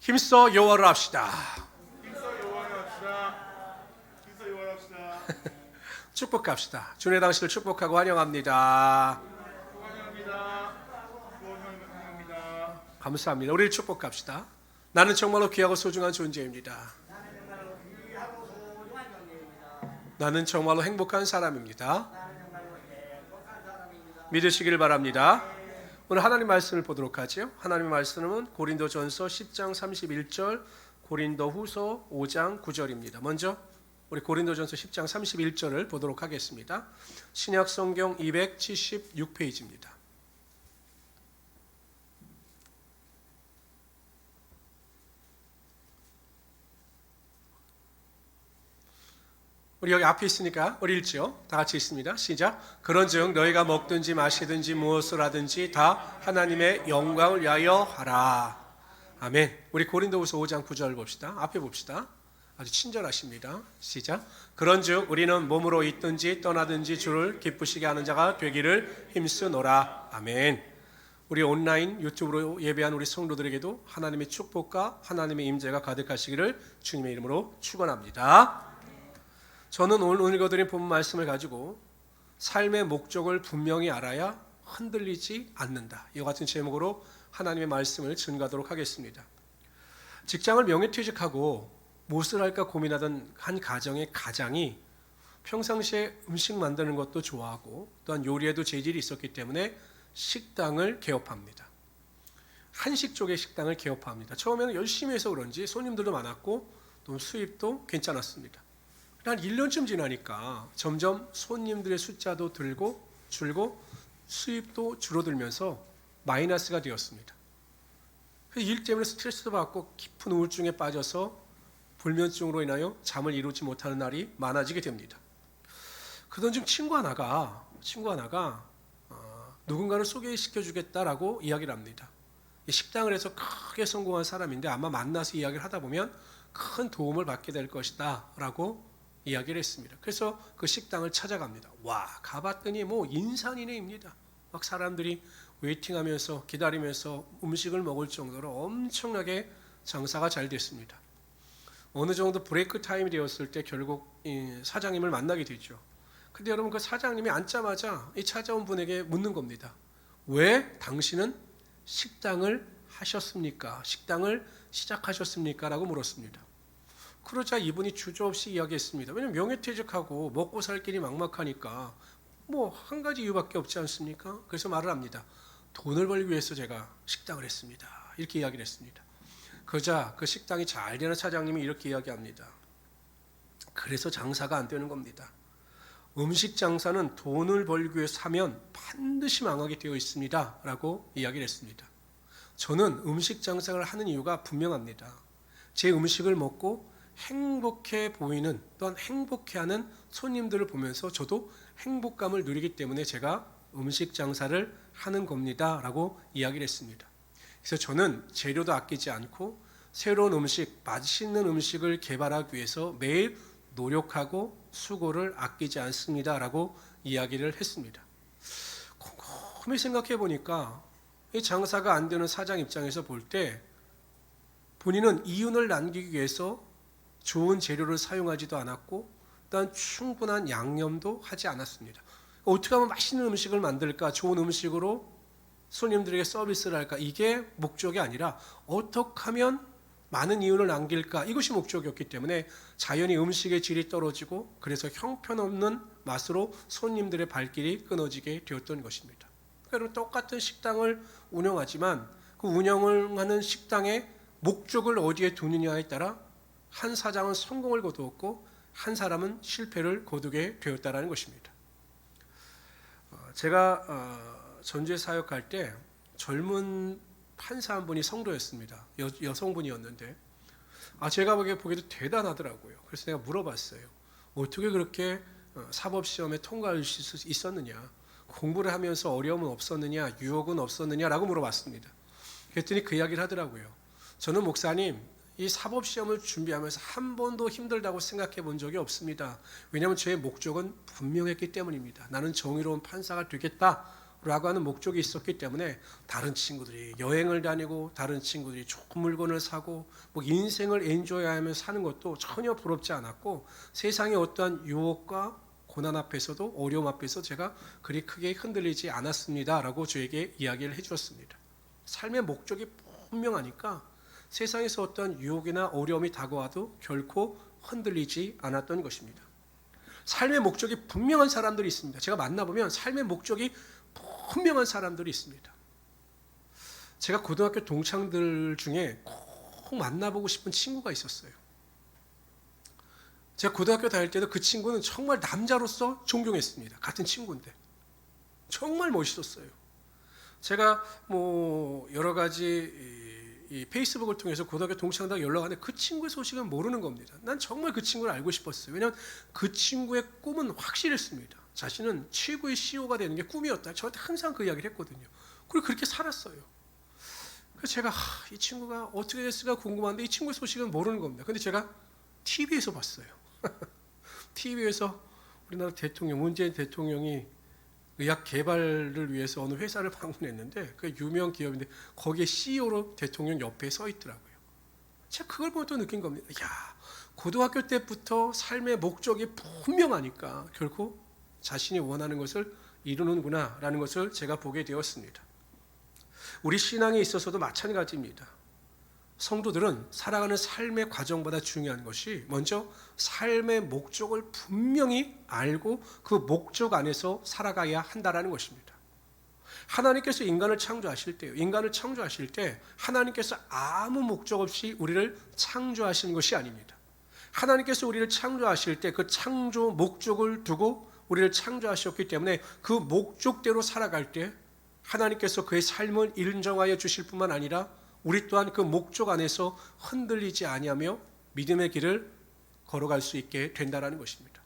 힘써 여호와를 합시다. 힘써 여호와를 합시다. 힘써 여호와를 합시다. 축복합시다. 주의 당신을 축복하고 환영합니다. 환영합니다. 환영합니다. 감사합니다. 우리를 축복합시다. 나는 정말로 귀하고 소중한 존재입니다. 나는 정말로 행복한 사람입니다. 믿으시길 바랍니다. 오늘 하나님 말씀을 보도록 하죠. 하나님의 말씀은 고린도전서 10장 31절, 고린도후서 5장 9절입니다. 먼저 우리 고린도전서 10장 31절을 보도록 하겠습니다. 신약 성경 276페이지입니다. 우리 여기 앞에 있으니까 우리 읽죠. 다 같이 읽습니다. 시작. 그런즉 너희가 먹든지 마시든지 무엇을 하든지 다 하나님의 영광을 위하여 하라. 아멘. 우리 고린도후서 5장 9절 봅시다. 앞에 봅시다. 아주 친절하십니다. 시작. 그런즉 우리는 몸으로 있든지 떠나든지 주를 기쁘시게 하는 자가 되기를 힘쓰노라. 아멘. 우리 온라인 유튜브로 예배한 우리 성도들에게도 하나님의 축복과 하나님의 임재가 가득하시기를 주님의 이름으로 축원합니다. 저는 오늘 읽어드린 본문 말씀을 가지고 삶의 목적을 분명히 알아야 흔들리지 않는다. 이와 같은 제목으로 하나님의 말씀을 증거하도록 하겠습니다. 직장을 명예퇴직하고 무엇을 할까 고민하던 한 가정의 가장이 평상시에 음식 만드는 것도 좋아하고 또한 요리에도 재질이 있었기 때문에 식당을 개업합니다. 한식 쪽의 식당을 개업합니다. 처음에는 열심히 해서 그런지 손님들도 많았고 또 수입도 괜찮았습니다. 한 1년쯤 지나니까 점점 손님들의 숫자도 줄고 수입도 줄어들면서 마이너스가 되었습니다. 일 때문에 스트레스도 받고 깊은 우울증에 빠져서 불면증으로 인하여 잠을 이루지 못하는 날이 많아지게 됩니다. 그러던 중 친구 하나가 누군가를 소개시켜 주겠다라고 이야기를 합니다. 식당을 해서 크게 성공한 사람인데 아마 만나서 이야기를 하다 보면 큰 도움을 받게 될 것이다 라고 이야기를 했습니다. 그래서 그 식당을 찾아갑니다. 와, 가봤더니 뭐 인산인해입니다. 막 사람들이 웨이팅하면서 기다리면서 음식을 먹을 정도로 엄청나게 장사가 잘 됐습니다. 어느 정도 브레이크 타임이 되었을 때 결국 이 사장님을 만나게 되죠. 근데 여러분 그 사장님이 앉자마자 이 찾아온 분에게 묻는 겁니다. 왜 당신은 식당을 하셨습니까? 식당을 시작하셨습니까? 라고 물었습니다. 그러자 이분이 주저없이 이야기했습니다. 왜냐하면 명예퇴직하고 먹고 살 길이 막막하니까 뭐 한 가지 이유밖에 없지 않습니까? 그래서 말을 합니다. 돈을 벌기 위해서 제가 식당을 했습니다. 이렇게 이야기를 했습니다. 그러자 그 식당이 잘 되는 사장님이 이렇게 이야기합니다. 그래서 장사가 안 되는 겁니다. 음식 장사는 돈을 벌기 위해서 하면 반드시 망하게 되어 있습니다. 라고 이야기를 했습니다. 저는 음식 장사를 하는 이유가 분명합니다. 제 음식을 먹고 행복해 보이는 또한 행복해하는 손님들을 보면서 저도 행복감을 누리기 때문에 제가 음식 장사를 하는 겁니다 라고 이야기를 했습니다. 그래서 저는 재료도 아끼지 않고 새로운 음식, 맛있는 음식을 개발하기 위해서 매일 노력하고 수고를 아끼지 않습니다 라고 이야기를 했습니다. 곰곰이 생각해 보니까 이 장사가 안 되는 사장 입장에서 볼 때 본인은 이윤을 남기기 위해서 좋은 재료를 사용하지도 않았고 또한 충분한 양념도 하지 않았습니다. 어떻게 하면 맛있는 음식을 만들까? 좋은 음식으로 손님들에게 서비스를 할까? 이게 목적이 아니라 어떻게 하면 많은 이윤을 남길까? 이것이 목적이었기 때문에 자연히 음식의 질이 떨어지고 그래서 형편없는 맛으로 손님들의 발길이 끊어지게 되었던 것입니다. 그러니까 똑같은 식당을 운영하지만 그 운영을 하는 식당의 목적을 어디에 두느냐에 따라 한 사장은 성공을 거두었고 한 사람은 실패를 거두게 되었다는 것입니다. 제가 전주에 사역할 때 젊은 판사 한 분이 성도였습니다. 여성분이었는데 제가 보기에도 대단하더라고요. 그래서 내가 물어봤어요. 어떻게 그렇게 사법시험에 통과할 수 있었느냐, 공부를 하면서 어려움은 없었느냐, 유혹은 없었느냐라고 물어봤습니다. 그랬더니 그 이야기를 하더라고요. 저는 목사님 이 사법시험을 준비하면서 한 번도 힘들다고 생각해 본 적이 없습니다. 왜냐하면 저의 목적은 분명했기 때문입니다. 나는 정의로운 판사가 되겠다로 라고 하는 목적이 있었기 때문에 다른 친구들이 여행을 다니고 다른 친구들이 좋은 물건을 사고 뭐 인생을 엔조이하면서 사는 것도 전혀 부럽지 않았고, 세상의 어떠한 유혹과 고난 앞에서도 어려움 앞에서 제가 그리 크게 흔들리지 않았습니다 라고 저에게 이야기를 해주었습니다. 삶의 목적이 분명하니까 세상에서 어떠한 유혹이나 어려움이 다가와도 결코 흔들리지 않았던 것입니다. 삶의 목적이 분명한 사람들이 있습니다. 제가 만나보면 삶의 목적이 분명한 사람들이 있습니다. 제가 고등학교 동창들 중에 꼭 만나보고 싶은 친구가 있었어요. 제가 고등학교 다닐 때도 그 친구는 정말 남자로서 존경했습니다. 같은 친구인데 정말 멋있었어요. 제가 뭐 여러 가지 이 페이스북을 통해서 고등학교 동창들과 연락하는데 그 친구의 소식은 모르는 겁니다. 난 정말 그 친구를 알고 싶었어요. 왜냐하면 그 친구의 꿈은 확실했습니다. 자신은 최고의 CEO가 되는 게 꿈이었다. 저한테 항상 그 이야기를 했거든요. 그리고 그렇게 살았어요. 그래서 제가 이 친구가 어떻게 됐을까 궁금한데 이 친구의 소식은 모르는 겁니다. 근데 제가 TV에서 봤어요. TV에서 우리나라 대통령, 문재인 대통령이 의학 개발을 위해서 어느 회사를 방문했는데 그 유명 기업인데 거기에 CEO로 대통령 옆에 서 있더라고요. 제가 그걸 보면 또 느낀 겁니다. 야, 고등학교 때부터 삶의 목적이 분명하니까 결코 자신이 원하는 것을 이루는구나 라는 것을 제가 보게 되었습니다. 우리 신앙에 있어서도 마찬가지입니다. 성도들은 살아가는 삶의 과정보다 중요한 것이 먼저 삶의 목적을 분명히 알고 그 목적 안에서 살아가야 한다는 것입니다. 하나님께서 인간을 창조하실 때 하나님께서 아무 목적 없이 우리를 창조하신 것이 아닙니다. 하나님께서 우리를 창조하실 때 그 창조 목적을 두고 우리를 창조하셨기 때문에 그 목적대로 살아갈 때 하나님께서 그의 삶을 인정하여 주실 뿐만 아니라 우리 또한 그 목적 안에서 흔들리지 아니하며 믿음의 길을 걸어갈 수 있게 된다는 것입니다.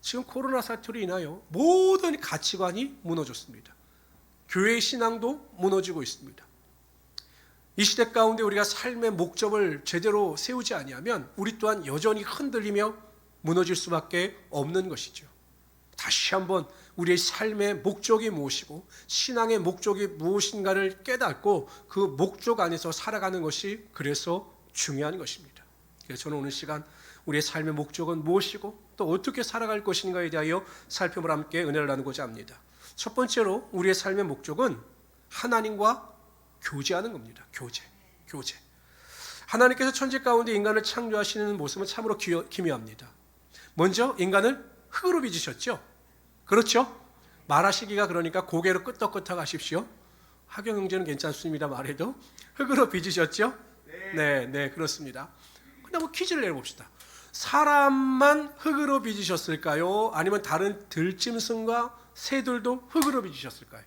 지금 코로나 사태로 인하여 모든 가치관이 무너졌습니다. 교회의 신앙도 무너지고 있습니다. 이 시대 가운데 우리가 삶의 목적을 제대로 세우지 아니하면 우리 또한 여전히 흔들리며 무너질 수밖에 없는 것이죠. 다시 한번 우리의 삶의 목적이 무엇이고 신앙의 목적이 무엇인가를 깨닫고 그 목적 안에서 살아가는 것이 그래서 중요한 것입니다. 그래서 저는 오늘 시간 우리의 삶의 목적은 무엇이고 또 어떻게 살아갈 것인가에 대하여 살펴보라 함께 은혜를 나누고자 합니다. 첫 번째로 우리의 삶의 목적은 하나님과 교제하는 겁니다. 교제. 하나님께서 천지 가운데 인간을 창조하시는 모습은 참으로 기묘합니다. 먼저 인간을 흙으로 빚으셨죠. 그렇죠? 말하시기가 그러니까 고개로 끄덕끄덕 하십시오. 학용 형제는 괜찮습니다. 말해도 흙으로 빚으셨죠? 네, 그렇습니다. 근데 한번 퀴즈를 내봅시다. 사람만 흙으로 빚으셨을까요? 아니면 다른 들짐승과 새들도 흙으로 빚으셨을까요?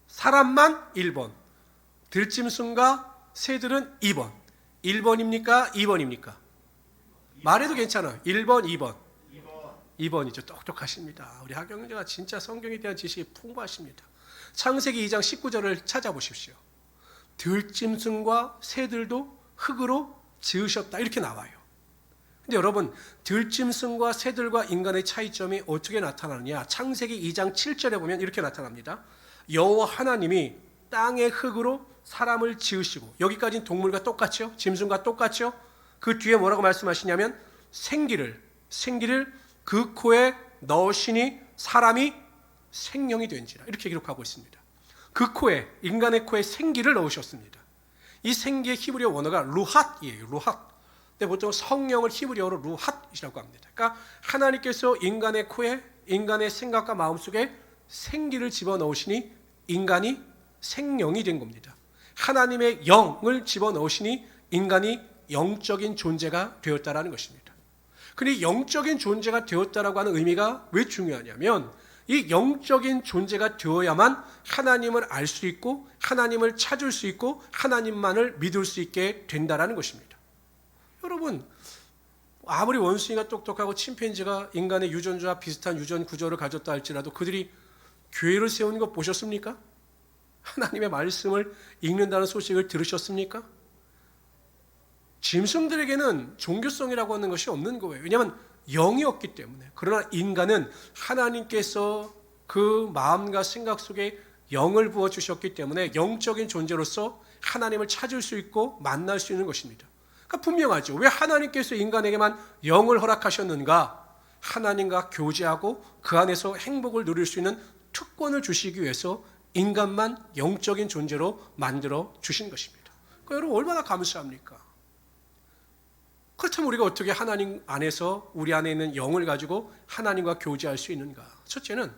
사람만 1번, 들짐승과 새들은 2번. 1번입니까? 2번입니까? 말해도 괜찮아요. 1번, 2번. 2번이죠. 똑똑하십니다. 우리 학경제가 진짜 성경에 대한 지식이 풍부하십니다. 창세기 2장 19절을 찾아보십시오. 들짐승과 새들도 흙으로 지으셨다 이렇게 나와요. 근데 여러분, 들짐승과 새들과 인간의 차이점이 어떻게 나타나느냐? 창세기 2장 7절에 보면 이렇게 나타납니다. 여호와 하나님이 땅의 흙으로 사람을 지으시고, 여기까지는 동물과 똑같죠? 짐승과 똑같죠? 그 뒤에 뭐라고 말씀하시냐면 생기를 그 코에 넣으시니 사람이 생명이 된지라 이렇게 기록하고 있습니다. 그 코에, 인간의 코에 생기를 넣으셨습니다. 이 생기의 히브리어 원어가 루핫이에요. 루핫. 근데 보통 성령을 히브리어로 루핫이라고 합니다. 그러니까 하나님께서 인간의 코에, 인간의 생각과 마음속에 생기를 집어넣으시니 인간이 생명이 된 겁니다. 하나님의 영을 집어넣으시니 인간이 영적인 존재가 되었다라는 것입니다. 근데 영적인 존재가 되었다라고 하는 의미가 왜 중요하냐면 이 영적인 존재가 되어야만 하나님을 알 수 있고 하나님을 찾을 수 있고 하나님만을 믿을 수 있게 된다라는 것입니다. 여러분, 아무리 원숭이가 똑똑하고 침팬지가 인간의 유전자와 비슷한 유전 구조를 가졌다 할지라도 그들이 교회를 세우는 거 보셨습니까? 하나님의 말씀을 읽는다는 소식을 들으셨습니까? 짐승들에게는 종교성이라고 하는 것이 없는 거예요. 왜냐하면 영이 없기 때문에. 그러나 인간은 하나님께서 그 마음과 생각 속에 영을 부어 주셨기 때문에 영적인 존재로서 하나님을 찾을 수 있고 만날 수 있는 것입니다. 그러니까 분명하죠. 왜 하나님께서 인간에게만 영을 허락하셨는가? 하나님과 교제하고 그 안에서 행복을 누릴 수 있는 특권을 주시기 위해서 인간만 영적인 존재로 만들어 주신 것입니다. 그러니까 여러분 얼마나 감사합니까? 그렇다면 우리가 어떻게 하나님 안에서 우리 안에 있는 영을 가지고 하나님과 교제할 수 있는가? 첫째는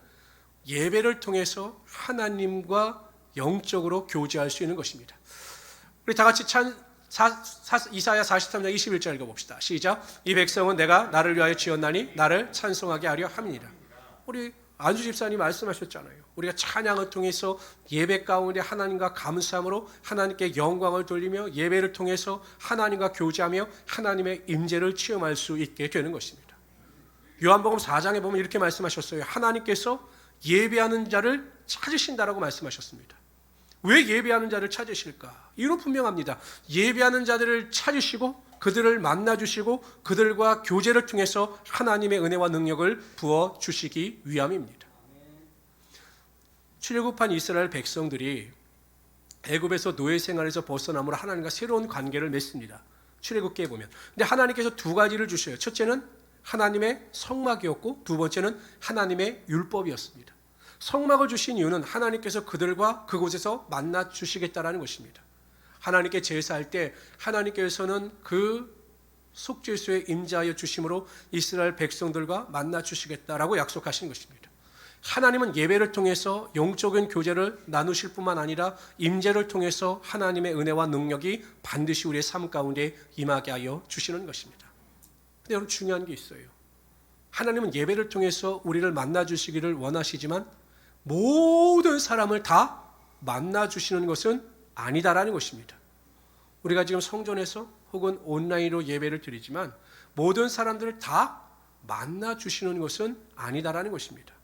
예배를 통해서 하나님과 영적으로 교제할 수 있는 것입니다. 우리 다 같이 이사야 43장 21절 읽어봅시다. 시작. 이 백성은 내가 나를 위하여 지었나니 나를 찬송하게 하려 함이니라. 우리 안수 집사님 말씀하셨잖아요. 우리가 찬양을 통해서 예배 가운데 하나님과 감사함으로 하나님께 영광을 돌리며 예배를 통해서 하나님과 교제하며 하나님의 임재를 체험할 수 있게 되는 것입니다. 요한복음 4장에 보면 이렇게 말씀하셨어요. 하나님께서 예배하는 자를 찾으신다라고 말씀하셨습니다. 왜 예배하는 자를 찾으실까? 이유는 분명합니다. 예배하는 자들을 찾으시고 그들을 만나주시고 그들과 교제를 통해서 하나님의 은혜와 능력을 부어주시기 위함입니다. 출애굽한 이스라엘 백성들이 애굽에서 노예 생활에서 벗어남으로 하나님과 새로운 관계를 맺습니다. 출애굽기에 보면. 근데 하나님께서 두 가지를 주셔요. 첫째는 하나님의 성막이었고 두 번째는 하나님의 율법이었습니다. 성막을 주신 이유는 하나님께서 그들과 그곳에서 만나 주시겠다라는 것입니다. 하나님께 제사할 때 하나님께서는 그 속죄소에 임재하여 주심으로 이스라엘 백성들과 만나 주시겠다라고 약속하신 것입니다. 하나님은 예배를 통해서 영적인 교제를 나누실 뿐만 아니라 임재를 통해서 하나님의 은혜와 능력이 반드시 우리의 삶 가운데 임하게 하여 주시는 것입니다. 근데 여러분 중요한 게 있어요. 하나님은 예배를 통해서 우리를 만나 주시기를 원하시지만 모든 사람을 다 만나 주시는 것은 아니다라는 것입니다. 우리가 지금 성전에서 혹은 온라인으로 예배를 드리지만 모든 사람들을 다 만나 주시는 것은 아니다라는 것입니다.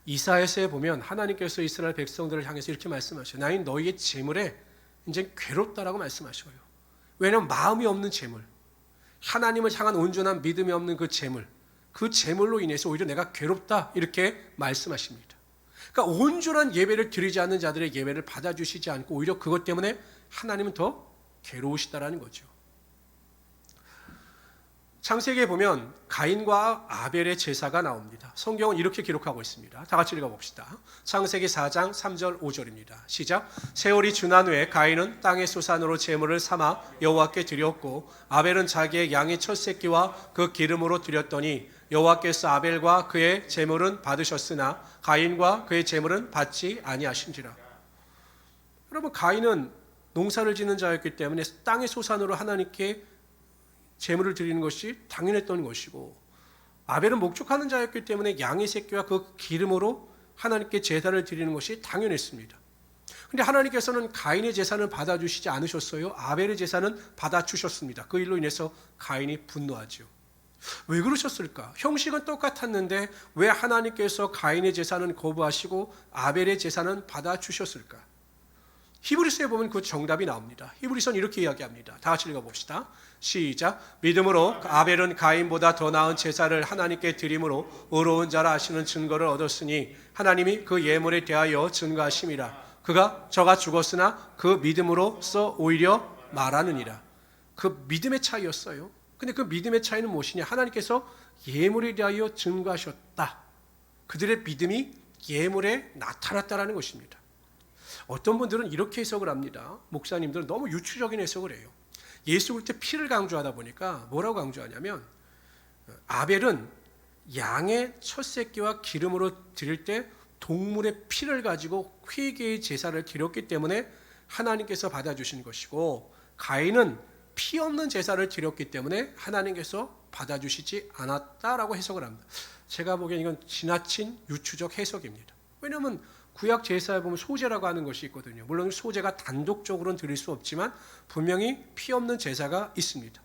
이사야서에 보면 하나님께서 이스라엘 백성들을 향해서 이렇게 말씀하셔요. 나인 너희의 재물에 이제 괴롭다라고 말씀하셔요. 왜냐하면 마음이 없는 재물, 하나님을 향한 온전한 믿음이 없는 그 재물, 그 재물로 인해서 오히려 내가 괴롭다 이렇게 말씀하십니다. 그러니까 온전한 예배를 드리지 않는 자들의 예배를 받아주시지 않고 오히려 그것 때문에 하나님은 더 괴로우시다라는 거죠. 창세기에 보면 가인과 아벨의 제사가 나옵니다. 성경은 이렇게 기록하고 있습니다. 다 같이 읽어봅시다. 창세기 4장 3절 5절입니다. 시작. 세월이 지난 후에 가인은 땅의 소산으로 제물을 삼아 여호와께 드렸고 아벨은 자기의 양의 첫 새끼와 그 기름으로 드렸더니 여호와께서 아벨과 그의 제물은 받으셨으나 가인과 그의 제물은 받지 아니하신지라. 여러분 가인은 농사를 짓는 자였기 때문에 땅의 소산으로 하나님께 제물을 드리는 것이 당연했던 것이고 아벨은 목축하는 자였기 때문에 양의 새끼와 그 기름으로 하나님께 제사를 드리는 것이 당연했습니다. 그런데 하나님께서는 가인의 제사는 받아주시지 않으셨어요. 아벨의 제사는 받아주셨습니다. 그 일로 인해서 가인이 분노하죠. 왜 그러셨을까? 형식은 똑같았는데 왜 하나님께서 가인의 제사는 거부하시고 아벨의 제사는 받아주셨을까? 히브리서에 보면 그 정답이 나옵니다. 히브리서는 이렇게 이야기합니다. 다 같이 읽어봅시다. 시작. 믿음으로 아벨은 가인보다 더 나은 제사를 하나님께 드림으로 의로운 자라 하시는 증거를 얻었으니 하나님이 그 예물에 대하여 증거하심이라. 그가 저가 죽었으나 그 믿음으로써 오히려 말하느니라. 그 믿음의 차이였어요. 근데 그 믿음의 차이는 무엇이냐? 하나님께서 예물에 대하여 증거하셨다. 그들의 믿음이 예물에 나타났다라는 것입니다. 어떤 분들은 이렇게 해석을 합니다. 목사님들은 너무 유추적인 해석을 해요. 예수 그리스도의 피를 강조하다 보니까 뭐라고 강조하냐면 아벨은 양의 첫 새끼와 기름으로 드릴 때 동물의 피를 가지고 회개의 제사를 드렸기 때문에 하나님께서 받아주신 것이고 가인은 피 없는 제사를 드렸기 때문에 하나님께서 받아주시지 않았다라고 해석을 합니다. 제가 보기엔 이건 지나친 유추적 해석입니다. 왜냐하면 구약 제사에 보면 소제라고 하는 것이 있거든요. 물론 소제가 단독적으로는 드릴 수 없지만 분명히 피 없는 제사가 있습니다.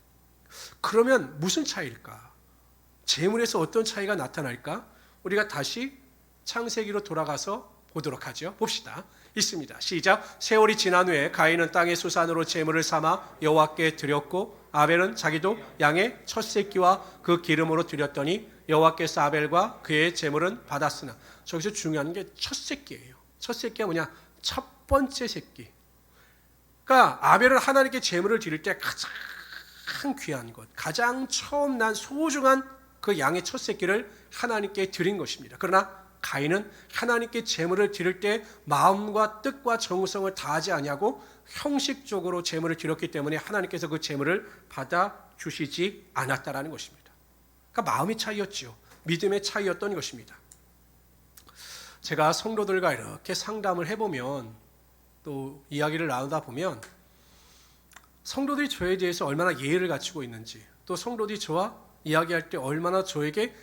그러면 무슨 차이일까? 제물에서 어떤 차이가 나타날까? 우리가 다시 창세기로 돌아가서 보도록 하죠. 봅시다. 있습니다. 시작. 세월이 지난 후에 가인은 땅의 수산으로 제물을 삼아 여호와께 드렸고 아벨은 자기도 양의 첫 새끼와 그 기름으로 드렸더니 여호와께서 아벨과 그의 제물은 받았으나 저기서 중요한 게 첫 새끼예요. 첫 새끼가 뭐냐? 첫 번째 새끼. 그러니까 아벨을 하나님께 제물을 드릴 때 가장 귀한 것, 가장 처음 난 소중한 그 양의 첫 새끼를 하나님께 드린 것입니다. 그러나 가인은 하나님께 제물을 드릴 때 마음과 뜻과 정성을 다하지 아니하고 형식적으로 제물을 드렸기 때문에 하나님께서 그 제물을 받아 주시지 않았다라는 것입니다. 그러니까 마음의 차이였죠. 믿음의 차이였던 것입니다. 제가 성도들과 이렇게 상담을 해보면 또 이야기를 나누다 보면 성도들이 저에 대해서 얼마나 예의를 갖추고 있는지, 또 성도들이 저와 이야기할 때 얼마나 저에게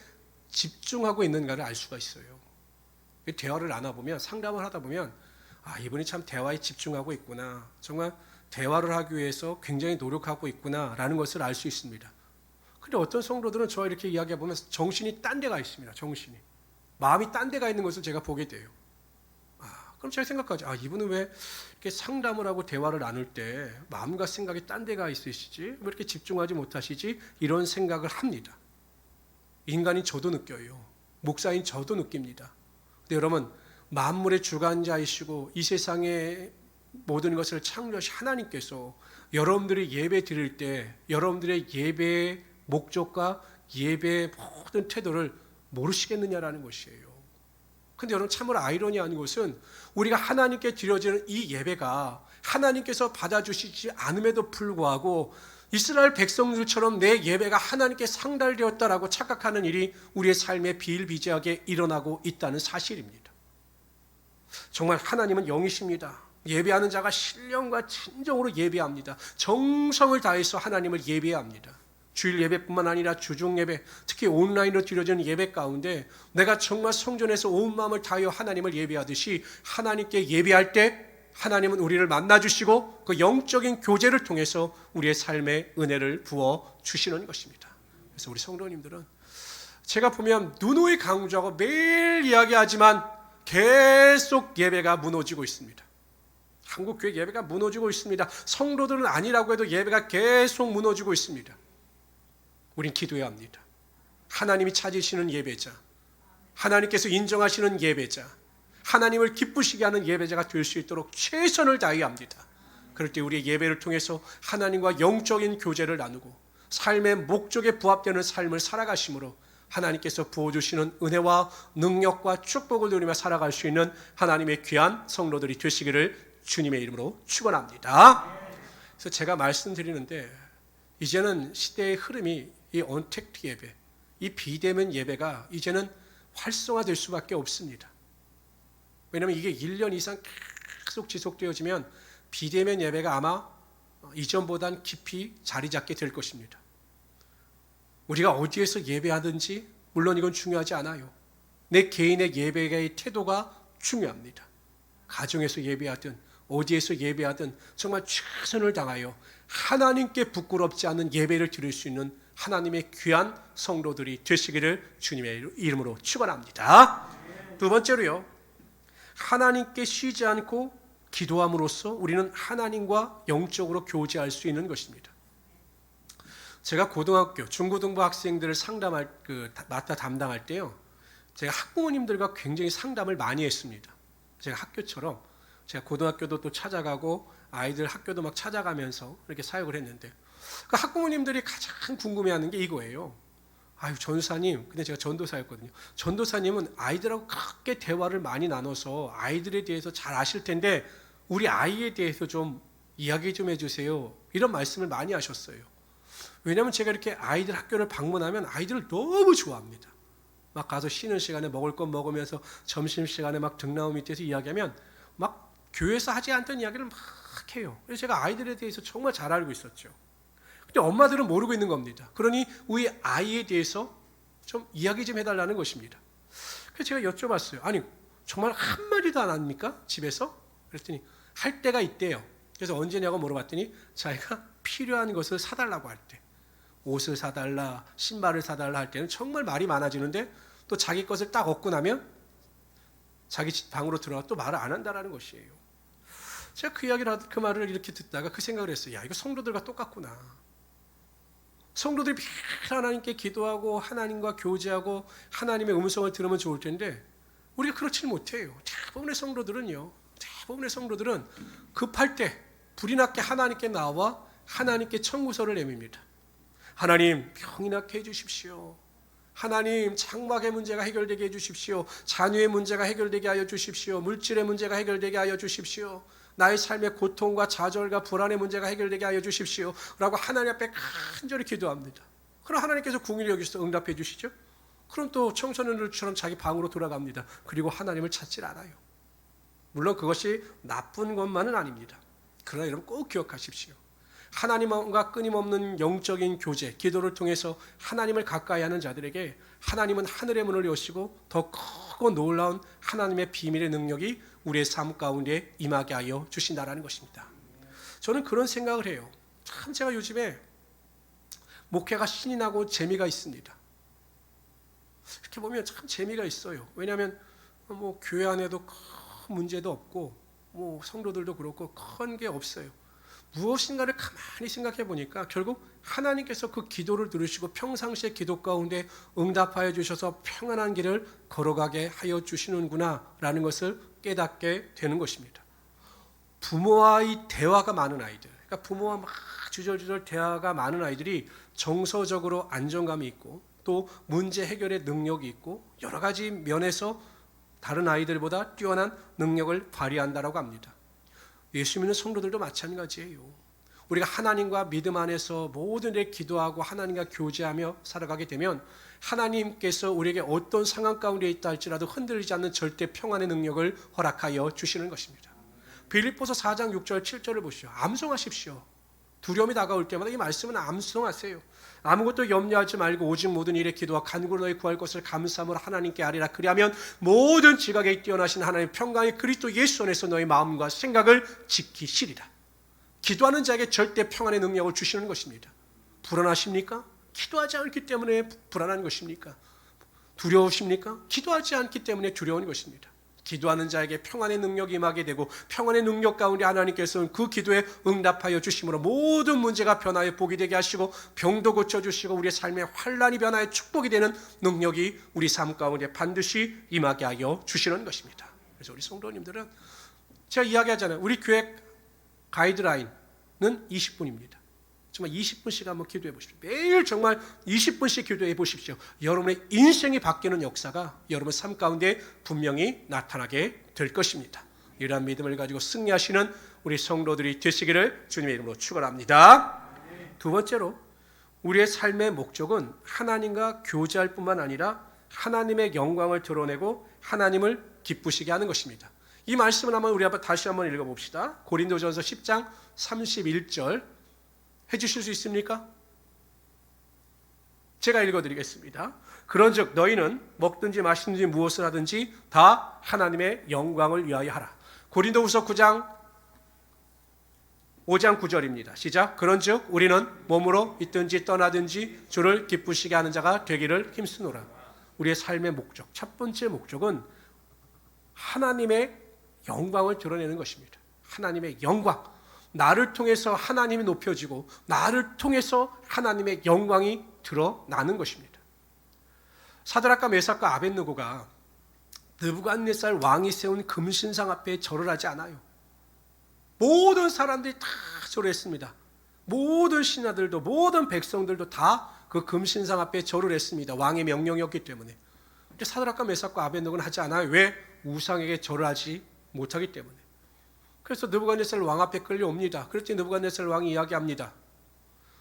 집중하고 있는가를 알 수가 있어요. 대화를 나눠보면, 상담을 하다 보면 이분이 참 대화에 집중하고 있구나, 정말 대화를 하기 위해서 굉장히 노력하고 있구나 라는 것을 알 수 있습니다. 근데 어떤 성도들은 저와 이렇게 이야기해보면 정신이 딴 데가 있습니다. 정신이, 마음이 딴 데가 있는 것을 제가 보게 돼요. 그럼 제가 생각하죠. 이분은 왜 이렇게 상담을 하고 대화를 나눌 때 마음과 생각이 딴 데가 있으시지? 왜 이렇게 집중하지 못하시지? 이런 생각을 합니다. 인간인 저도 느껴요. 목사인 저도 느낍니다. 근데 여러분, 만물의 주관자이시고 이 세상의 모든 것을 창조하신 하나님께서 여러분들이 예배 드릴 때 여러분들의 예배의 목적과 예배의 모든 태도를 모르시겠느냐라는 것이에요. 근데 여러분, 참으로 아이러니한 것은 우리가 하나님께 드려지는 이 예배가 하나님께서 받아주시지 않음에도 불구하고 이스라엘 백성들처럼 내 예배가 하나님께 상달되었다라고 착각하는 일이 우리의 삶에 비일비재하게 일어나고 있다는 사실입니다. 정말 하나님은 영이십니다. 예배하는 자가 신령과 진정으로 예배합니다. 정성을 다해서 하나님을 예배해야 합니다. 주일 예배뿐만 아니라 주중 예배, 특히 온라인으로 드려지는 예배 가운데 내가 정말 성전에서 온 마음을 다하여 하나님을 예배하듯이 하나님께 예배할 때 하나님은 우리를 만나주시고 그 영적인 교제를 통해서 우리의 삶에 은혜를 부어주시는 것입니다. 그래서 우리 성도님들은 제가 보면 누누이 강조하고 매일 이야기하지만 계속 예배가 무너지고 있습니다. 한국교회 예배가 무너지고 있습니다. 성도들은 아니라고 해도 예배가 계속 무너지고 있습니다. 우린 기도해야 합니다. 하나님이 찾으시는 예배자, 하나님께서 인정하시는 예배자, 하나님을 기쁘시게 하는 예배자가 될 수 있도록 최선을 다해야 합니다. 그럴 때 우리의 예배를 통해서 하나님과 영적인 교제를 나누고 삶의 목적에 부합되는 삶을 살아가심으로 하나님께서 부어주시는 은혜와 능력과 축복을 누리며 살아갈 수 있는 하나님의 귀한 성도들이 되시기를 주님의 이름으로 축원합니다. 그래서 제가 말씀드리는데 이제는 시대의 흐름이 이 언택트 예배, 이 비대면 예배가 이제는 활성화될 수밖에 없습니다. 왜냐하면 이게 1년 이상 계속 지속되어지면 비대면 예배가 아마 이전보단 깊이 자리 잡게 될 것입니다. 우리가 어디에서 예배하든지 물론 이건 중요하지 않아요. 내 개인의 예배의 태도가 중요합니다. 가정에서 예배하든 어디에서 예배하든 정말 최선을 다하여 하나님께 부끄럽지 않은 예배를 드릴 수 있는 하나님의 귀한 성도들이 되시기를 주님의 이름으로 축원합니다. 두 번째로요, 하나님께 쉬지 않고 기도함으로써 우리는 하나님과 영적으로 교제할 수 있는 것입니다. 제가 고등학교, 중고등부 학생들을 상담할 맡아 담당할 때요, 제가 학부모님들과 굉장히 상담을 많이 했습니다. 제가 학교처럼 제가 고등학교도 또 찾아가고 아이들 학교도 막 찾아가면서 이렇게 사역을 했는데 그 학부모님들이 가장 궁금해하는 게 이거예요. 전도사님, 근데 제가 전도사였거든요. 전도사님은 아이들하고 크게 대화를 많이 나눠서 아이들에 대해서 잘 아실 텐데 우리 아이에 대해서 좀 이야기 좀 해주세요. 이런 말씀을 많이 하셨어요. 왜냐하면 제가 이렇게 아이들 학교를 방문하면 아이들을 너무 좋아합니다. 막 가서 쉬는 시간에 먹을 것 먹으면서 점심시간에 막 등나무 밑에서 이야기하면 막 교회에서 하지 않던 이야기를 막 해요. 그래서 제가 아이들에 대해서 정말 잘 알고 있었죠. 근데 엄마들은 모르고 있는 겁니다. 그러니 우리 아이에 대해서 좀 이야기 좀 해달라는 것입니다. 그래서 제가 여쭤봤어요. 아니 정말 한마디도 안 합니까? 집에서? 그랬더니 할 때가 있대요. 그래서 언제냐고 물어봤더니 자기가 필요한 것을 사달라고 할 때, 옷을 사달라, 신발을 사달라 할 때는 정말 말이 많아지는데 또 자기 것을 딱 얻고 나면 자기 방으로 들어가 또 말을 안 한다는 것이에요. 제가 그 말을 이렇게 듣다가 그 생각을 했어요. 야, 이거 성도들과 똑같구나. 성도들이 매일 하나님께 기도하고 하나님과 교제하고 하나님의 음성을 들으면 좋을 텐데 우리가 그렇지 못해요. 대부분의 성도들은 급할 때 불이 났게 하나님께 나와 하나님께 청구서를 내밉니다. 하나님, 병이 낫게 해주십시오. 하나님, 장막의 문제가 해결되게 해주십시오. 자녀의 문제가 해결되게 하여 주십시오. 물질의 문제가 해결되게 하여 주십시오. 나의 삶의 고통과 좌절과 불안의 문제가 해결되게 하여 주십시오 라고 하나님 앞에 간절히 기도합니다. 그럼 하나님께서 궁일이 여기서 응답해 주시죠. 그럼 또 청소년들처럼 자기 방으로 돌아갑니다. 그리고 하나님을 찾질 않아요. 물론 그것이 나쁜 것만은 아닙니다. 그러나 여러분 꼭 기억하십시오. 하나님과 끊임없는 영적인 교제, 기도를 통해서 하나님을 가까이 하는 자들에게 하나님은 하늘의 문을 여시고 더 크고 놀라운 하나님의 비밀의 능력이 우리의 삶 가운데 임하게 하여 주신다라는 것입니다. 저는 그런 생각을 해요. 참 제가 요즘에 목회가 신이 나고 재미가 있습니다. 이렇게 보면 참 재미가 있어요. 왜냐하면 뭐 교회 안에도 큰 문제도 없고 뭐 성도들도 그렇고 큰 게 없어요. 무엇인가를 가만히 생각해 보니까 결국 하나님께서 그 기도를 들으시고 평상시의 기도 가운데 응답하여 주셔서 평안한 길을 걸어가게 하여 주시는구나 라는 것을 깨닫게 되는 것입니다. 부모와의 대화가 많은 아이들, 그러니까 부모와 막 주절주절 대화가 많은 아이들이 정서적으로 안정감이 있고 또 문제 해결의 능력이 있고 여러 가지 면에서 다른 아이들보다 뛰어난 능력을 발휘한다라고 합니다. 예수 믿는 성도들도 마찬가지예요. 우리가 하나님과 믿음 안에서 모든 일 기도하고 하나님과 교제하며 살아가게 되면 하나님께서 우리에게 어떤 상황 가운데 있다 할지라도 흔들리지 않는 절대 평안의 능력을 허락하여 주시는 것입니다. 빌립보서 4장 6절 7절을 보시오. 암송하십시오. 두려움이 다가올 때마다 이 말씀은 암송하세요. 아무것도 염려하지 말고 오직 모든 일에 기도와 간구로 너희 구할 것을 감사함으로 하나님께 아뢰라. 그리하면 모든 지각에 뛰어나신 하나님의 평강이 그리스도 예수 안에서 너희 마음과 생각을 지키시리라. 기도하는 자에게 절대 평안의 능력을 주시는 것입니다. 불안하십니까? 기도하지 않기 때문에 불안한 것입니까? 두려우십니까? 기도하지 않기 때문에 두려운 것입니다. 기도하는 자에게 평안의 능력이 임하게 되고 평안의 능력 가운데 하나님께서는 그 기도에 응답하여 주심으로 모든 문제가 변화해 복이 되게 하시고 병도 고쳐주시고 우리의 삶의 환란이 변화해 축복이 되는 능력이 우리 삶 가운데 반드시 임하게 하여 주시는 것입니다. 그래서 우리 성도님들은 제가 이야기하잖아요. 우리 교회 가이드라인은 20분입니다. 정말 20분씩 한번 기도해 보십시오. 매일 정말 20분씩 기도해 보십시오. 여러분의 인생이 바뀌는 역사가 여러분 삶 가운데 분명히 나타나게 될 것입니다. 이러한 믿음을 가지고 승리하시는 우리 성도들이 되시기를 주님의 이름으로 축원합니다. 두 번째로 우리의 삶의 목적은 하나님과 교제할 뿐만 아니라 하나님의 영광을 드러내고 하나님을 기쁘시게 하는 것입니다. 이 말씀을 한번 우리 다시 한번 읽어봅시다. 고린도전서 10장 31절 해주실 수 있습니까? 제가 읽어드리겠습니다. 그런즉 너희는 먹든지 마시든지 무엇을 하든지 다 하나님의 영광을 위하여 하라. 고린도후서 5장 9절입니다. 시작. 그런즉 우리는 몸으로 있든지 떠나든지 주를 기쁘시게 하는 자가 되기를 힘쓰노라. 우리의 삶의 목적, 첫 번째 목적은 하나님의 영광을 드러내는 것입니다. 하나님의 영광. 나를 통해서 하나님이 높여지고 나를 통해서 하나님의 영광이 드러나는 것입니다. 사드락과 메삭과 아벳느고가 느부갓네살 왕이 세운 금신상 앞에 절을 하지 않아요. 모든 사람들이 다 절했습니다. 모든 신하들도 모든 백성들도 다 그 금신상 앞에 절을 했습니다. 왕의 명령이었기 때문에. 근데 사드락과 메삭과 아벳느고는 하지 않아요. 왜? 우상에게 절을 하지 못하기 때문에. 그래서 느부갓네살 왕 앞에 끌려옵니다. 그랬더니 느부갓네살 왕이 이야기합니다.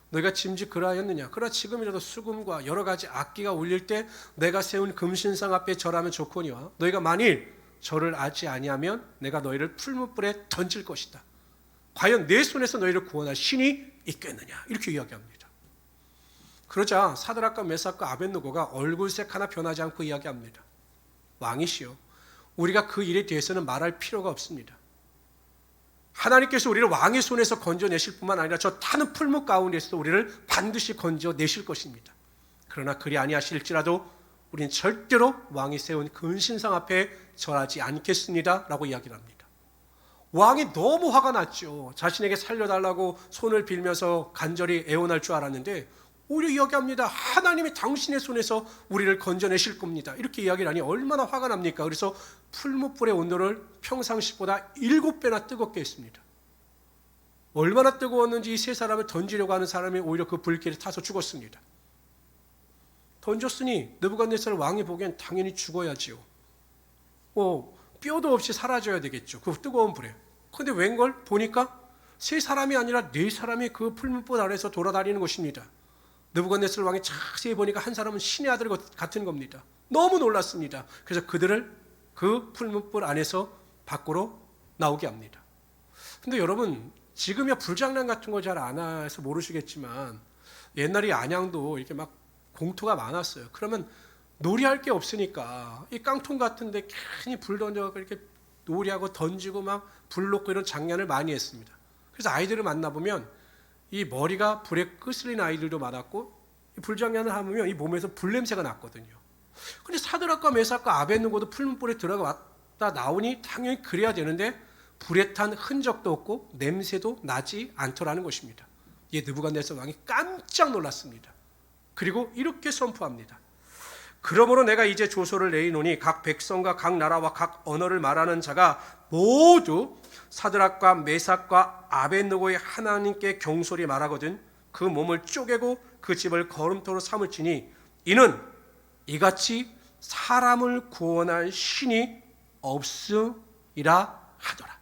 너희가 짐짓 그러하였느냐? 그러나 지금이라도 수금과 여러 가지 악기가 울릴 때 내가 세운 금신상 앞에 절하면 좋거니와 너희가 만일 절을 하지 아니하면 내가 너희를 풀무불에 던질 것이다. 과연 내 손에서 너희를 구원할 신이 있겠느냐? 이렇게 이야기합니다. 그러자 사드락과 메삭과 아벳느고가 얼굴색 하나 변하지 않고 이야기합니다. 왕이시여, 우리가 그 일에 대해서는 말할 필요가 없습니다. 하나님께서 우리를 왕의 손에서 건져내실 뿐만 아니라 저 타는 풀무 가운데서도 우리를 반드시 건져내실 것입니다. 그러나 그리 아니하실지라도 우리는 절대로 왕이 세운 근신상 앞에 절하지 않겠습니다 라고 이야기를 합니다. 왕이 너무 화가 났죠. 자신에게 살려달라고 손을 빌면서 간절히 애원할 줄 알았는데 오히려 이야기합니다. 하나님이 당신의 손에서 우리를 건져내실 겁니다. 이렇게 이야기를 하니 얼마나 화가 납니까? 그래서 풀무불의 온도를 평상시보다 7배나 뜨겁게 했습니다. 얼마나 뜨거웠는지 이 세 사람을 던지려고 하는 사람이 오히려 그 불길에 타서 죽었습니다. 던졌으니 느부갓네살 왕이 보기엔 당연히 죽어야지요. 뼈도 없이 사라져야 되겠죠. 그 뜨거운 불에. 그런데 웬걸 보니까 세 사람이 아니라 네 사람이 그 풀무불 아래에서 돌아다니는 것입니다. 느부갓네살 왕이 자세히 보니까 한 사람은 신의 아들 같은 겁니다. 너무 놀랐습니다. 그래서 그들을 그 풀무불 안에서 밖으로 나오게 합니다. 근데 여러분, 지금이야 불장난 같은 거 잘 안 해서 모르시겠지만 옛날에 안양도 이렇게 막 공터가 많았어요. 그러면 놀이할 게 없으니까 이 깡통 같은데 괜히 불 던져서 이렇게 놀이하고 던지고 막 불 놓고 이런 장난을 많이 했습니다. 그래서 아이들을 만나보면 이 머리가 불에 끄슬린 아이들도 많았고 불장난을 하면 이 몸에서 불냄새가 났거든요. 근데 사드락과 메삭과 아벳느고도 풀무불에 들어갔다 나오니 당연히 그래야 되는데 불에 탄 흔적도 없고 냄새도 나지 않더라는 것입니다. 이 느부갓네살 왕이 깜짝 놀랐습니다. 그리고 이렇게 선포합니다. 그러므로 내가 이제 조서를 내리노니 각 백성과 각 나라와 각 언어를 말하는 자가 모두 사드락과 메삭과 아벳느고의 하나님께 경솔히 말하거든 그 몸을 쪼개고 그 집을 거름토로 삼을지니 이는 이같이 사람을 구원할 신이 없으리라 하더라.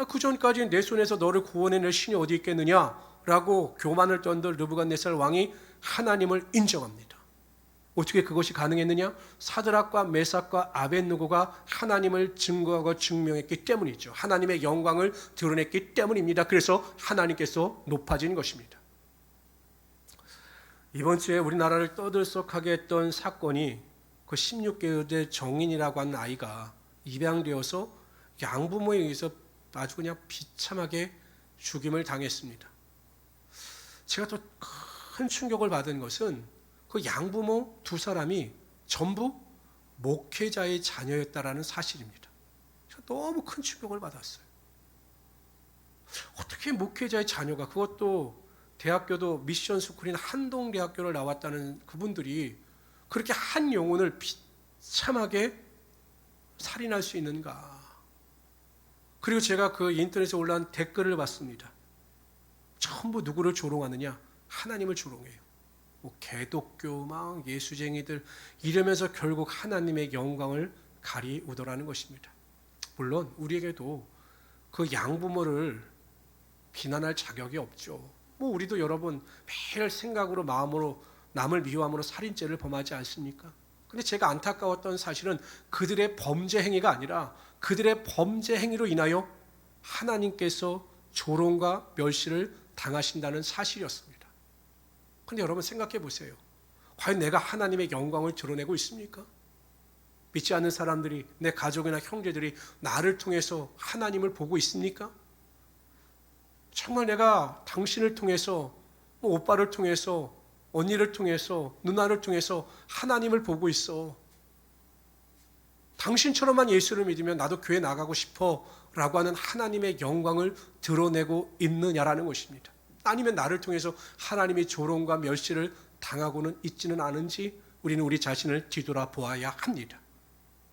그 전까지 내 손에서 너를 구원해낼 신이 어디 있겠느냐라고 교만을 떨던 느부갓네살 왕이 하나님을 인정합니다. 어떻게 그것이 가능했느냐? 사드락과 메삭과 아벳느고가 하나님을 증거하고 증명했기 때문이죠. 하나님의 영광을 드러냈기 때문입니다. 그래서 하나님께서 높아진 것입니다. 이번 주에 우리나라를 떠들썩하게 했던 사건이 그 16개월 된 정인이라고 하는 아이가 입양되어서 양부모에 의해서 아주 그냥 비참하게 죽임을 당했습니다. 제가 또 큰 충격을 받은 것은 그 양부모 두 사람이 전부 목회자의 자녀였다라는 사실입니다. 너무 큰 충격을 받았어요. 어떻게 목회자의 자녀가, 그것도 대학교도 미션 스쿨인 한동대학교를 나왔다는 그분들이 그렇게 한 영혼을 비참하게 살인할 수 있는가? 그리고 제가 그 인터넷에 올라온 댓글을 봤습니다. 전부 누구를 조롱하느냐? 하나님을 조롱해요. 개독교 막 예수쟁이들 이러면서 결국 하나님의 영광을 가리우더라는 것입니다. 물론 우리에게도 그 양부모를 비난할 자격이 없죠. 우리도 여러분 매일 생각으로 마음으로 남을 미워함으로 살인죄를 범하지 않습니까? 근데 제가 안타까웠던 사실은 그들의 범죄 행위가 아니라 그들의 범죄 행위로 인하여 하나님께서 조롱과 멸시를 당하신다는 사실이었습니다. 근데 여러분 생각해 보세요. 과연 내가 하나님의 영광을 드러내고 있습니까? 믿지 않는 사람들이, 내 가족이나 형제들이 나를 통해서 하나님을 보고 있습니까? 정말 내가 당신을 통해서, 오빠를 통해서, 언니를 통해서, 누나를 통해서 하나님을 보고 있어. 당신처럼만 예수를 믿으면 나도 교회 나가고 싶어 라고 하는 하나님의 영광을 드러내고 있느냐라는 것입니다. 아니면 나를 통해서 하나님이 조롱과 멸시를 당하고는 있지는 않은지 우리는 우리 자신을 뒤돌아보아야 합니다.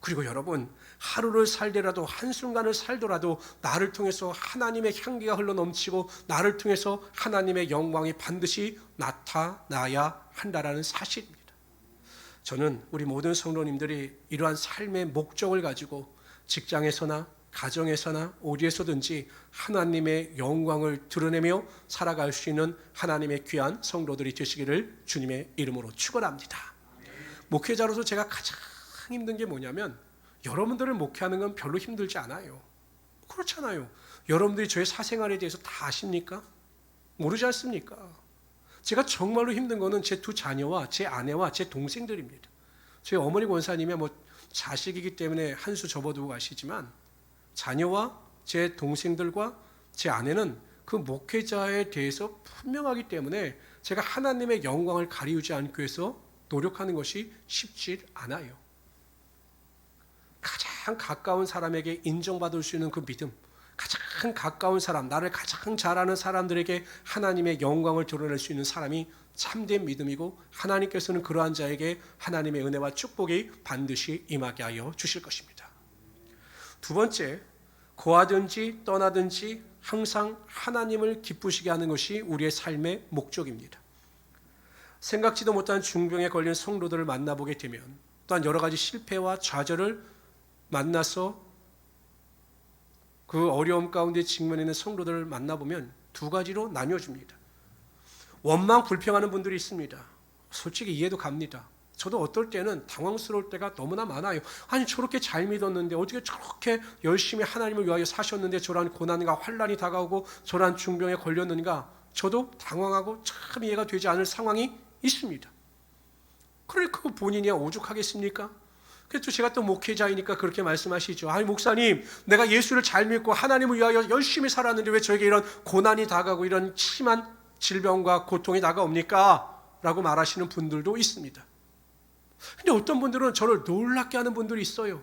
그리고 여러분, 하루를 살더라도 한순간을 살더라도 나를 통해서 하나님의 향기가 흘러넘치고 나를 통해서 하나님의 영광이 반드시 나타나야 한다는 사실입니다. 저는 우리 모든 성도님들이 이러한 삶의 목적을 가지고 직장에서나 가정에서나 어디에서든지 하나님의 영광을 드러내며 살아갈 수 있는 하나님의 귀한 성도들이 되시기를 주님의 이름으로 축원합니다. 목회자로서 제가 가장 힘든 게 뭐냐면 여러분들을 목회하는 건 별로 힘들지 않아요. 그렇잖아요. 여러분들이 저의 사생활에 대해서 다 아십니까? 모르지 않습니까? 제가 정말로 힘든 거는 제 두 자녀와 제 아내와 제 동생들입니다. 저희 어머니 권사님이 자식이기 때문에 한 수 접어두고 가시지만 자녀와 제 동생들과 제 아내는 그 목회자에 대해서 분명하기 때문에 제가 하나님의 영광을 가리우지 않기 위해서 노력하는 것이 쉽지 않아요. 가장 가까운 사람에게 인정받을 수 있는 그 믿음, 가장 가장 가까운 사람, 나를 가장 잘 아는 사람들에게 하나님의 영광을 드러낼 수 있는 사람이 참된 믿음이고, 하나님께서는 그러한 자에게 하나님의 은혜와 축복이 반드시 임하게 하여 주실 것입니다. 두 번째, 거하든지 떠나든지 항상 하나님을 기쁘시게 하는 것이 우리의 삶의 목적입니다. 생각지도 못한 중병에 걸린 성도들을 만나보게 되면, 또한 여러 가지 실패와 좌절을 만나서 그 어려움 가운데 직면해 있는 성도들을 만나보면 두 가지로 나뉘어집니다. 원망 불평하는 분들이 있습니다. 솔직히 이해도 갑니다. 저도 어떨 때는 당황스러울 때가 너무나 많아요. 아니, 저렇게 잘 믿었는데 어떻게 저렇게 열심히 하나님을 위하여 사셨는데 저러한 고난과 환난이 다가오고 저러한 중병에 걸렸는가, 저도 당황하고 참 이해가 되지 않을 상황이 있습니다. 그래, 그 본인이 오죽하겠습니까? 그래서 제가 또 목회자이니까 그렇게 말씀하시죠. 아니, 목사님, 내가 예수를 잘 믿고 하나님을 위하여 열심히 살았는데 왜 저에게 이런 고난이 다가오고 이런 심한 질병과 고통이 다가옵니까? 라고 말하시는 분들도 있습니다. 근데 어떤 분들은 저를 놀랍게 하는 분들이 있어요.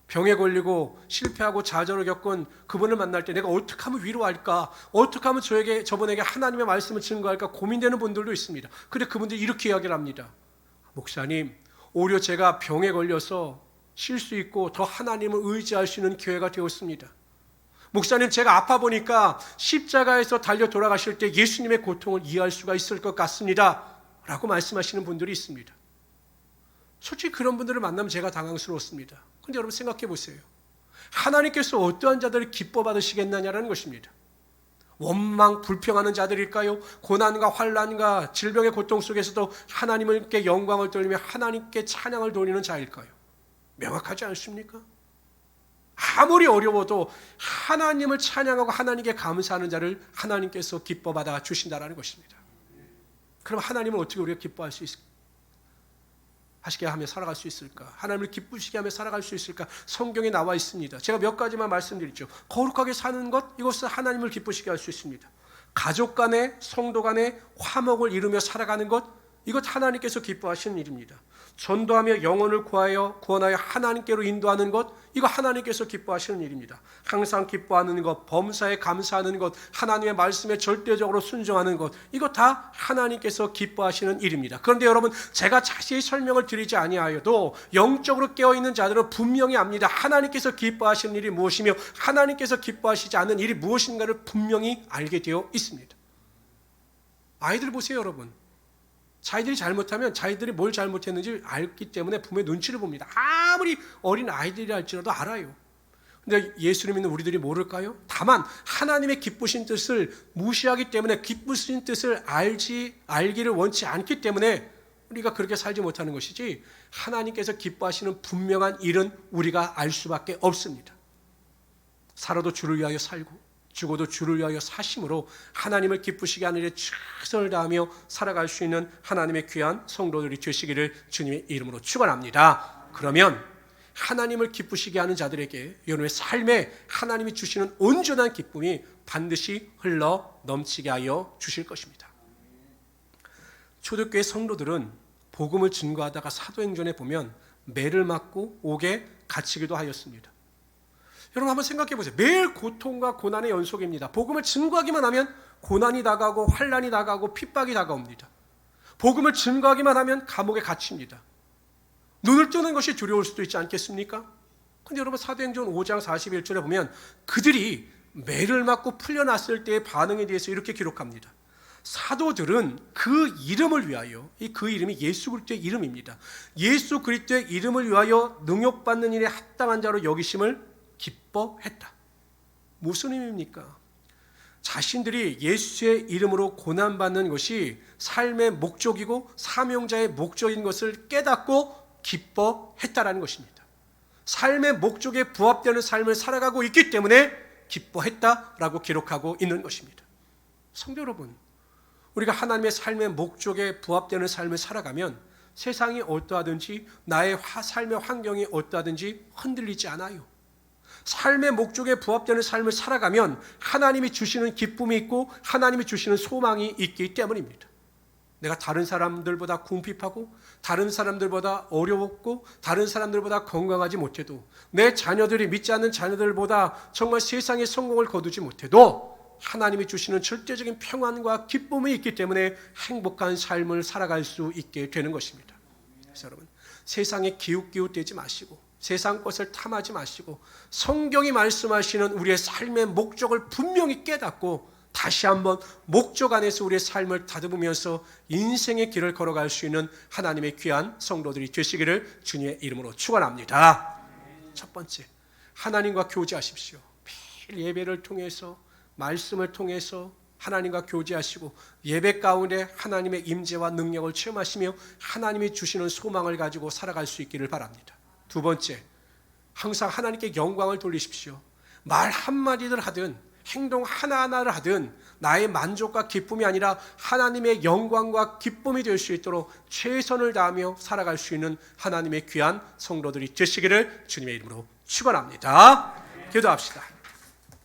병에 걸리고 실패하고 좌절을 겪은 그분을 만날 때 내가 어떻게 하면 위로할까, 어떻게 하면 저분에게 하나님의 말씀을 증거할까 고민되는 분들도 있습니다. 근데 그분들이 이렇게 이야기를 합니다. 목사님, 오히려 제가 병에 걸려서 쉴 수 있고 더 하나님을 의지할 수 있는 기회가 되었습니다. 목사님, 제가 아파 보니까 십자가에서 달려 돌아가실 때 예수님의 고통을 이해할 수가 있을 것 같습니다. 라고 말씀하시는 분들이 있습니다. 솔직히 그런 분들을 만나면 제가 당황스러웠습니다. 근데 여러분 생각해 보세요. 하나님께서 어떠한 자들을 기뻐 받으시겠느냐라는 것입니다. 원망 불평하는 자들일까요? 고난과 환난과 질병의 고통 속에서도 하나님께 영광을 돌리며 하나님께 찬양을 돌리는 자일까요? 명확하지 않습니까? 아무리 어려워도 하나님을 찬양하고 하나님께 감사하는 자를 하나님께서 기뻐 받아 주신다라는 것입니다. 그럼 하나님을 어떻게 우리가 기뻐할 수 있을까? 하시게 하며 살아갈 수 있을까? 하나님을 기쁘시게 하며 살아갈 수 있을까? 성경에 나와 있습니다. 제가 몇 가지만 말씀드리죠. 거룩하게 사는 것, 이것은 하나님을 기쁘시게 할 수 있습니다. 가족 간에, 성도 간에 화목을 이루며 살아가는 것, 이것 하나님께서 기뻐하시는 일입니다. 전도하며 영혼을 구원하여 하나님께로 인도하는 것, 이거 하나님께서 기뻐하시는 일입니다. 항상 기뻐하는 것, 범사에 감사하는 것, 하나님의 말씀에 절대적으로 순종하는 것, 이거 다 하나님께서 기뻐하시는 일입니다. 그런데 여러분, 제가 자세히 설명을 드리지 아니하여도 영적으로 깨어있는 자들은 분명히 압니다. 하나님께서 기뻐하시는 일이 무엇이며 하나님께서 기뻐하시지 않는 일이 무엇인가를 분명히 알게 되어 있습니다. 아이들 보세요, 여러분. 자기들이 잘못하면 자기들이 뭘 잘못했는지 알기 때문에 부모의 눈치를 봅니다. 아무리 어린 아이들이 할지라도 알아요. 근데 예수를 믿는 우리들이 모를까요? 다만 하나님의 기쁘신 뜻을 무시하기 때문에, 기쁘신 뜻을 알기를 원치 않기 때문에 우리가 그렇게 살지 못하는 것이지, 하나님께서 기뻐하시는 분명한 일은 우리가 알 수밖에 없습니다. 살아도 주를 위하여 살고 죽어도 주를 위하여 사심으로 하나님을 기쁘시게 하는 일에 최선을 다하며 살아갈 수 있는 하나님의 귀한 성도들이 되시기를 주님의 이름으로 축원합니다. 그러면 하나님을 기쁘시게 하는 자들에게 여러분의 삶에 하나님이 주시는 온전한 기쁨이 반드시 흘러 넘치게 하여 주실 것입니다. 초대교회 성도들은 복음을 증거하다가 사도행전에 보면 매를 맞고 옥에 갇히기도 하였습니다. 여러분 한번 생각해 보세요. 매일 고통과 고난의 연속입니다. 복음을 증거하기만 하면 고난이 다가오고 환난이 다가오고 핍박이 다가옵니다. 복음을 증거하기만 하면 감옥에 갇힙니다. 눈을 뜨는 것이 두려울 수도 있지 않겠습니까? 근데 여러분 사도행전 5장 41절에 보면 그들이 매를 맞고 풀려났을 때의 반응에 대해서 이렇게 기록합니다. 사도들은 그 이름을 위하여, 그 이름이 예수 그리스도의 이름입니다. 예수 그리스도의 이름을 위하여 능욕받는 일에 합당한 자로 여기심을 기뻐했다. 무슨 의미입니까? 자신들이 예수의 이름으로 고난받는 것이 삶의 목적이고 사명자의 목적인 것을 깨닫고 기뻐했다라는 것입니다. 삶의 목적에 부합되는 삶을 살아가고 있기 때문에 기뻐했다라고 기록하고 있는 것입니다. 성도 여러분, 우리가 하나님의 삶의 목적에 부합되는 삶을 살아가면 세상이 어떠하든지 나의 삶의 환경이 어떠하든지 흔들리지 않아요. 삶의 목적에 부합되는 삶을 살아가면 하나님이 주시는 기쁨이 있고 하나님이 주시는 소망이 있기 때문입니다. 내가 다른 사람들보다 궁핍하고 다른 사람들보다 어려웠고 다른 사람들보다 건강하지 못해도 내 자녀들이 믿지 않는 자녀들보다 정말 세상에 성공을 거두지 못해도 하나님이 주시는 절대적인 평안과 기쁨이 있기 때문에 행복한 삶을 살아갈 수 있게 되는 것입니다. 그래서 여러분, 세상에 기웃기웃대지 마시고 세상 것을 탐하지 마시고 성경이 말씀하시는 우리의 삶의 목적을 분명히 깨닫고 다시 한번 목적 안에서 우리의 삶을 다듬으면서 인생의 길을 걸어갈 수 있는 하나님의 귀한 성도들이 되시기를 주님의 이름으로 축원합니다. 첫 번째, 하나님과 교제하십시오. 매일 예배를 통해서 말씀을 통해서 하나님과 교제하시고 예배 가운데 하나님의 임재와 능력을 체험하시며 하나님이 주시는 소망을 가지고 살아갈 수 있기를 바랍니다. 두 번째, 항상 하나님께 영광을 돌리십시오. 말 한마디를 하든 행동 하나하나를 하든 나의 만족과 기쁨이 아니라 하나님의 영광과 기쁨이 될 수 있도록 최선을 다하며 살아갈 수 있는 하나님의 귀한 성도들이 되시기를 주님의 이름으로 축원합니다. 기도합시다.